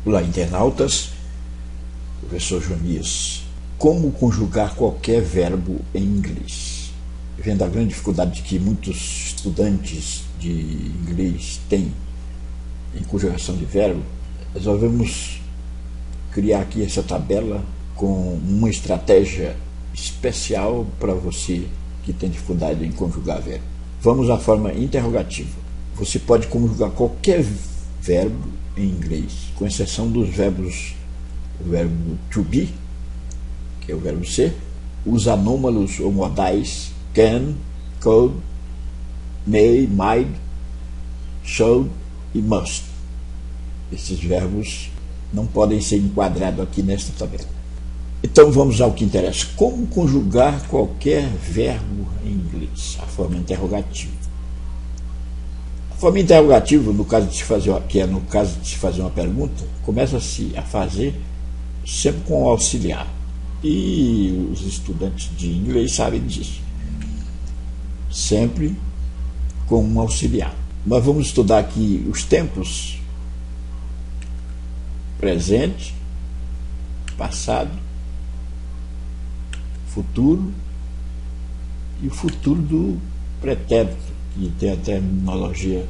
Olá, internautas, professor Jonias. Como conjugar qualquer verbo em inglês? Vendo a grande dificuldade que muitos estudantes de inglês têm em conjugação de verbo, resolvemos criar aqui essa tabela com uma estratégia especial para você que tem dificuldade em conjugar verbo. Vamos à forma interrogativa. Você pode conjugar qualquer verbo em inglês, com exceção dos verbos, o verbo to be, que é o verbo ser, os anômalos ou modais can, could, may, might, should e must. Esses verbos não podem ser enquadrados aqui nesta tabela. Então vamos ao que interessa. Como conjugar qualquer verbo em inglês? A forma interrogativa. A forma interrogativa, no caso de se fazer, que é no caso de se fazer uma pergunta, começa-se a fazer sempre com o auxiliar. E os estudantes de inglês sabem disso. Sempre com um auxiliar. Mas vamos estudar aqui os tempos: presente, passado, futuro e o futuro do pretérito, que tem a terminologia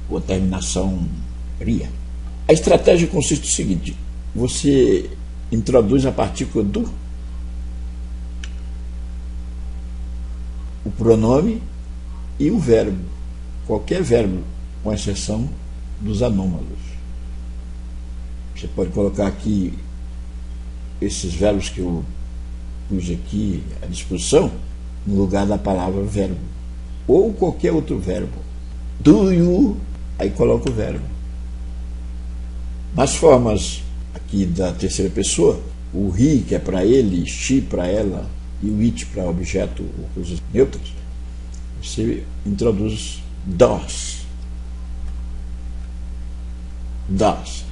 ou a terminação ria. A estratégia consiste no seguinte: você introduz a partícula do, o pronome e o verbo, qualquer verbo, com exceção dos anômalos. Você pode colocar aqui esses verbos que eu pus aqui à disposição no lugar da palavra verbo, ou qualquer outro verbo. Do you, aí coloca o verbo. Nas formas aqui da terceira pessoa, o he, que é para ele, she para ela, e o it para objeto ou coisas neutras, você introduz does. Does.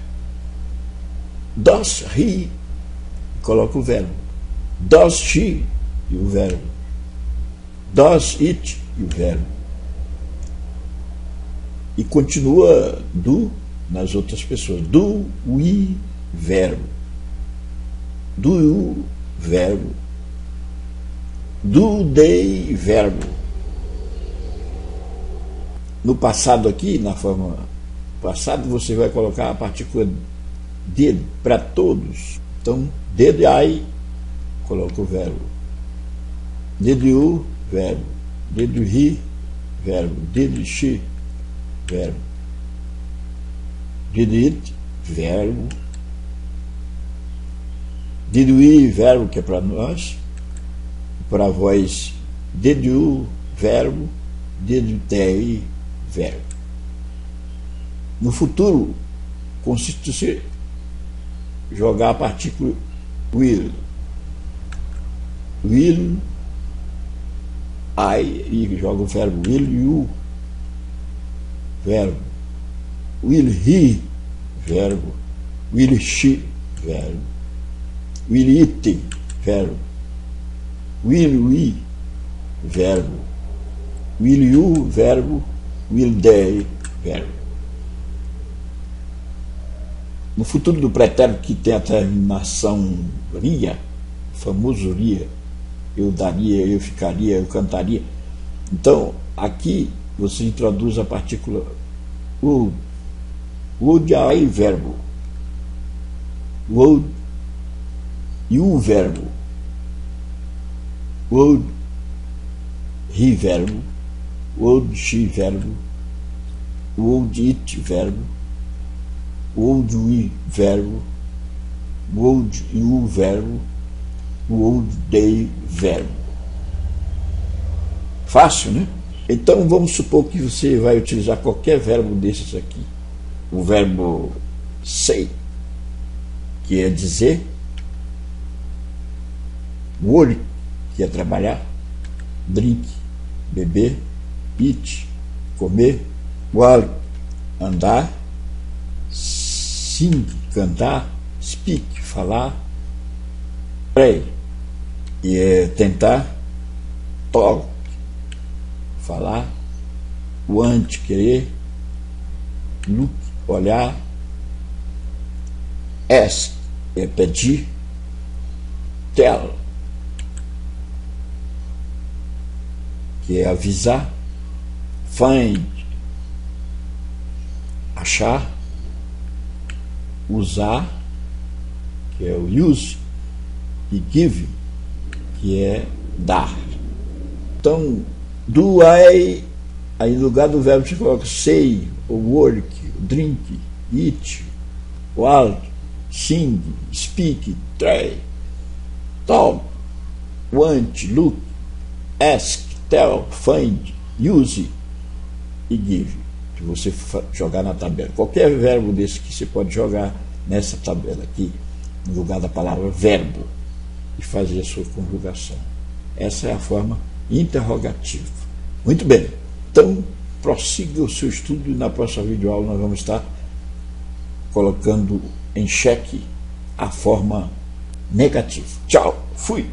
Does he, coloca o verbo. Does she, e o verbo. Does it, e o verbo. E continua do nas outras pessoas. Do, we, verbo. Do you, verbo. Do they, verbo. No passado aqui, na forma passado, você vai colocar a partícula did para todos. Então, did I, coloca o verbo. Did you, verbo. Did he, verbo. Did she, verbo. Did it, verbo. Did we, verbo, que é para nós. Para a voz, did you, verbo. Did they, verbo. No futuro, consiste em jogar a partícula will. Will I, e joga o verbo. Will you, verbo. Will he, verbo. Will she, verbo. Will it, verbo. Will we, verbo. Will you, verbo. Will they, verbo. No futuro do pretérito que tem a terminação ria, o famoso ria, eu daria, eu ficaria, eu cantaria. Então, aqui você introduz a partícula would. Would I, verbo. Would you, verbo. Would he, verbo. Would she, verbo. Would it, verbo. Would we, verbo. Would you, verbo. Would they, verbo. Fácil, né? Então vamos supor que você vai utilizar qualquer verbo desses aqui. O verbo say, que é dizer. Work, que é trabalhar. Drink, beber. Eat, comer. Walk, andar. Sing, cantar. Speak, falar. Pray, e é tentar. Talk, falar. Want, querer. Look, olhar. Ask é pedir. Tell, que é avisar. Find, achar. Usar, que é o use. E give, que é dar. Então, do I, aí no lugar do verbo você coloca say, ou work, drink, eat, walk, sing, speak, try, talk, want, look, ask, tell, find, use e give, que você jogar na tabela. Qualquer verbo desse que você pode jogar nessa tabela aqui, no lugar da palavra verbo, e fazer a sua conjugação. Essa é a forma interrogativa. Muito bem, então prossiga o seu estudo e na próxima videoaula nós vamos estar colocando em xeque a forma negativa. Tchau, fui!